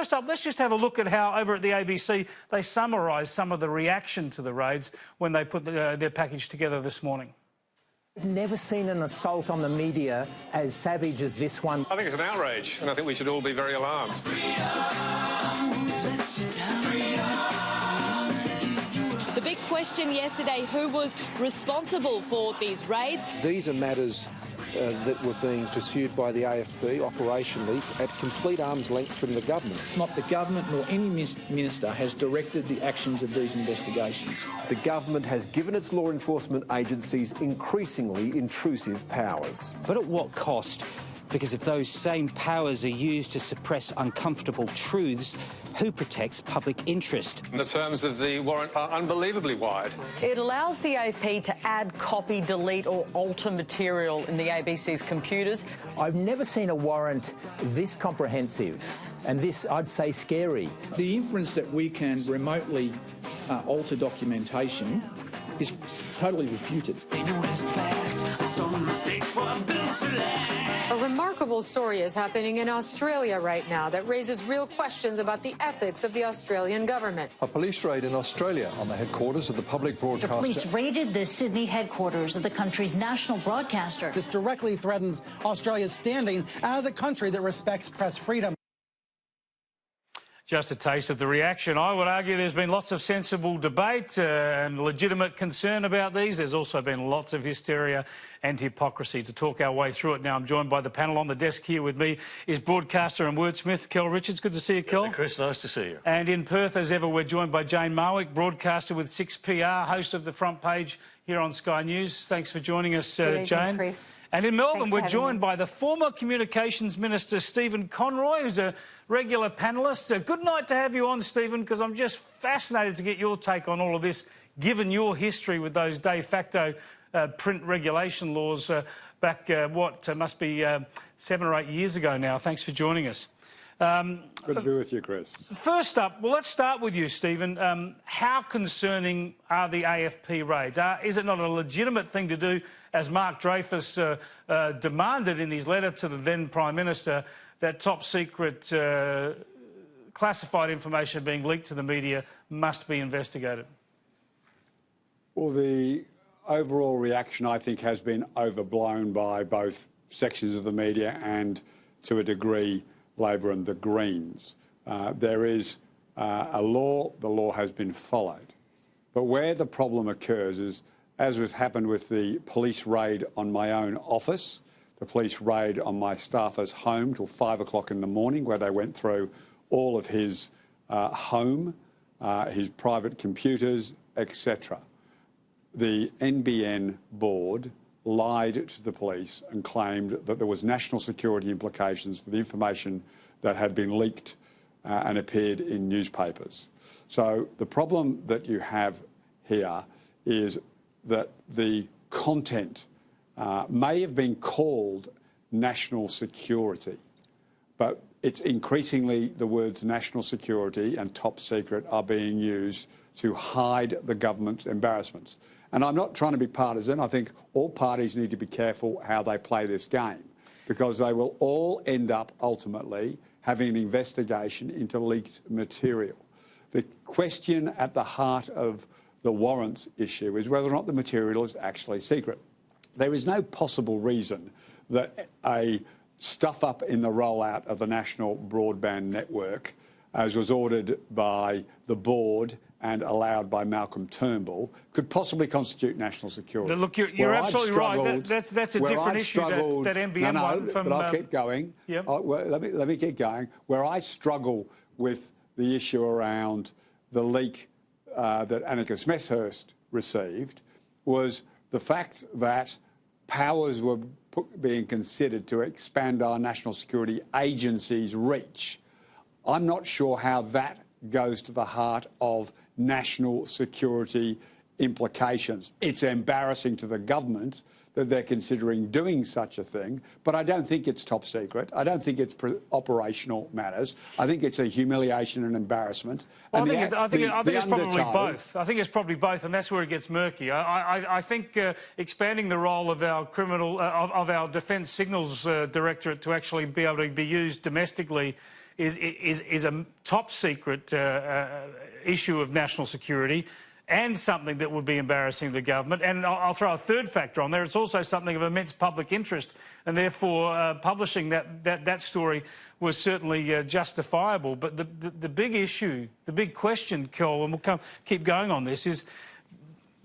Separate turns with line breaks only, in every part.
first up, let's just have a look at how, over at the ABC, they summarised some of the reaction to the raids when they put their package together this morning.
I've never seen an assault on the media as savage as this one.
I think it's an outrage, and I think we should all be very alarmed.
The big question yesterday, who was responsible for these raids?
These are matters that were being pursued by the AFP operationally at complete arm's length from the government.
Not the government nor any minister has directed the actions of these investigations.
The government has given its law enforcement agencies increasingly intrusive powers.
But at what cost? Because if those same powers are used to suppress uncomfortable truths, who protects public interest?
The terms of the warrant are unbelievably wide.
It allows the AFP to add, copy, delete or alter material in the ABC's computers.
I've never seen a warrant this comprehensive and this, I'd say, scary.
The inference that we can remotely alter documentation is totally refuted.
A remarkable story is happening in Australia right now that raises real questions about the ethics of the Australian government.
A police raid in Australia on the headquarters of the public broadcaster.
The police raided the Sydney headquarters of the country's national broadcaster.
This directly threatens Australia's standing as a country that respects press freedom.
Just a taste of the reaction. I would argue there's been lots of sensible debate and legitimate concern about these. There's also been lots of hysteria and hypocrisy. To talk our way through it now, I'm joined by the panel. On the desk here with me is broadcaster and wordsmith Kel Richards. Good to see you, Kel.
Chris, nice to see you.
And in Perth, as ever, we're joined by Jane Marwick, broadcaster with 6PR, host of the Front Page here on Sky News. Thanks for joining us, Jane.
Chris.
And in Melbourne, we're joined by the former Communications Minister, Stephen Conroy, who's a regular panellist. Good night to have you on, Stephen, because I'm just fascinated to get your take on all of this, given your history with those de facto print regulation laws back, must be 7 or 8 years ago now. Thanks for joining us.
Good to be with you, Chris.
First up, well, let's start with you, Stephen. How concerning are the AFP raids? Is it not a legitimate thing to do, as Mark Dreyfus demanded in his letter to the then Prime Minister, that top-secret classified information being leaked to the media must be investigated?
Well, the overall reaction, I think, has been overblown by both sections of the media and, to a degree, Labor and the Greens. There is a law, the law has been followed. But where the problem occurs is, as has happened with the police raid on my own office, the police raid on my staffer's home till 5 o'clock in the morning, where they went through all of his home, his private computers, etc. The NBN board lied to the police and claimed that there was national security implications for the information that had been leaked and appeared in newspapers. So the problem that you have here is that the content may have been called national security, but it's increasingly the words national security and top secret are being used to hide the government's embarrassments. And I'm not trying to be partisan. I think all parties need to be careful how they play this game, because they will all end up ultimately having an investigation into leaked material. The question at the heart of the warrants issue is whether or not the material is actually secret. There is no possible reason that a stuff-up in the rollout of the national broadband network, as was ordered by the board and allowed by Malcolm Turnbull, could possibly constitute national security.
Now, look, you're absolutely right. That's a different issue, that NBN one.
But I'll keep going.
Yep.
Let me keep going. Where I struggle with the issue around the leak that Annika Smethurst received was the fact that powers were being considered to expand our national security agency's reach. I'm not sure how that goes to the heart of national security implications. It's embarrassing to the government that they're considering doing such a thing, but I don't think it's top secret. I don't think it's operational matters. I think it's a humiliation and embarrassment.
Well, I think it's probably both. I think it's probably both, and that's where it gets murky. I think expanding the role of our of our Defence Signals Directorate to actually be able to be used domestically is a top secret issue of national security, and something that would be embarrassing to the government. And I'll throw a third factor on there. It's also something of immense public interest, and therefore publishing that story was certainly justifiable. But the big issue, the big question, Cole, and we'll keep going on this, is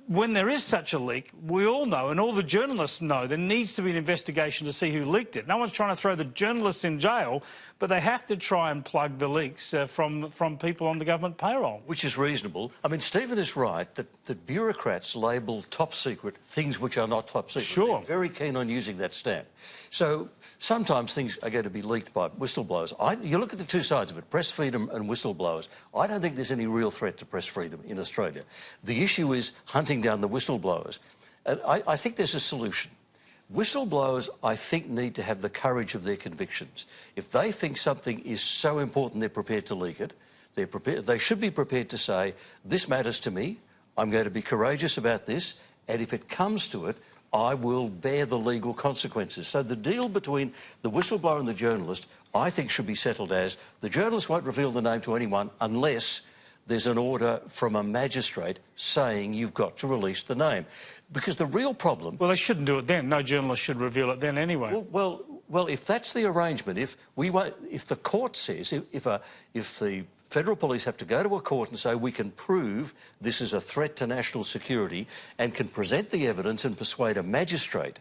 when there is such a leak, we all know, and all the journalists know, there needs to be an investigation to see who leaked it. No one's trying to throw the journalists in jail, but they have to try and plug the leaks from people on the government payroll.
Which is reasonable. I mean, Stephen is right that bureaucrats label top secret things which are not top secret.
Sure.
They're very keen on using that stamp. So sometimes things are going to be leaked by whistleblowers. You look at the two sides of it, press freedom and whistleblowers. I don't think there's any real threat to press freedom in Australia. The issue is hunting down the whistleblowers. And I think there's a solution. Whistleblowers, I think, need to have the courage of their convictions. If they think something is so important they're prepared to leak it, they should be prepared to say, this matters to me, I'm going to be courageous about this, and if it comes to it, I will bear the legal consequences. So the deal between the whistleblower and the journalist, I think, should be settled as the journalist won't reveal the name to anyone unless there's an order from a magistrate saying you've got to release the name. Because the real problem...
Well, they shouldn't do it then. No journalist should reveal it then anyway.
Well, if that's the arrangement, if the court says, if the federal police have to go to a court and say we can prove this is a threat to national security and can present the evidence and persuade a magistrate,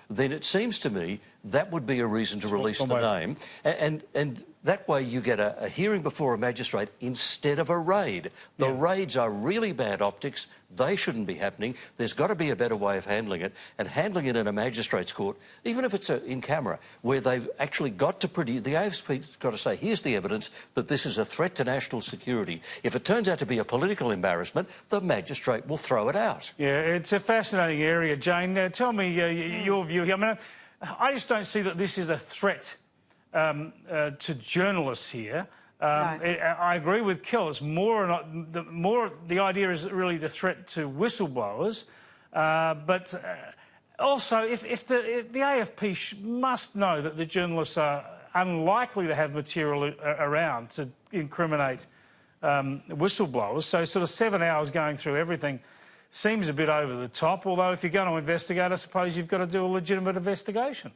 then it seems to me that would be a reason to release the name. And that way you get a hearing before a magistrate instead of a raid. The raids are really bad optics. They shouldn't be happening. There's got to be a better way of handling it, and handling it in a magistrate's court, even if it's in camera, where they've actually got to produce... The AFP's got to say, here's the evidence that this is a threat to national security. If it turns out to be a political embarrassment, the magistrate will throw it out. Yeah, it's a fascinating area, Jane. Tell me your view here. I mean, I just don't see that this is a threat to journalists here. I agree with Kel. It's the idea is really the threat to whistleblowers, but also if the AFP must know that the journalists are unlikely to have material around to incriminate whistleblowers. So sort of 7 hours going through everything seems a bit over the top. Although if you're going to investigate, I suppose you've got to do a legitimate investigation.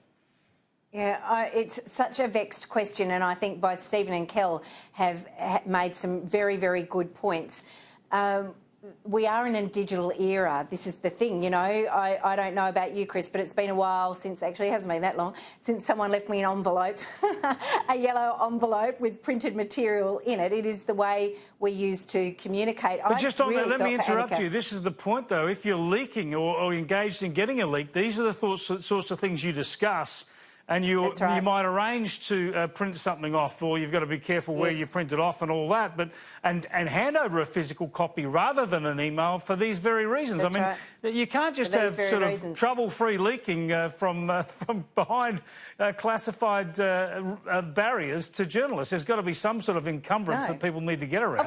Yeah, it's such a vexed question, and I think both Stephen and Kel have made some very, very good points. We are in a digital era. This is the thing, you know. I don't know about you, Chris, but it's been a while since, actually it hasn't been that long, since someone left me an envelope, a yellow envelope with printed material in it. It is the way we use to communicate.
But just on that, let me interrupt you. This is the point, though. If you're leaking or engaged in getting a leak, these are the sorts of things you discuss. And you might arrange to print something off, or you've got to be careful where you print it off and all that, but and hand over a physical copy rather than an email for these very reasons.
That's
I mean, you can't just have sort of trouble-free leaking from behind classified barriers to journalists. There's got to be some sort of encumbrance that people need to get around.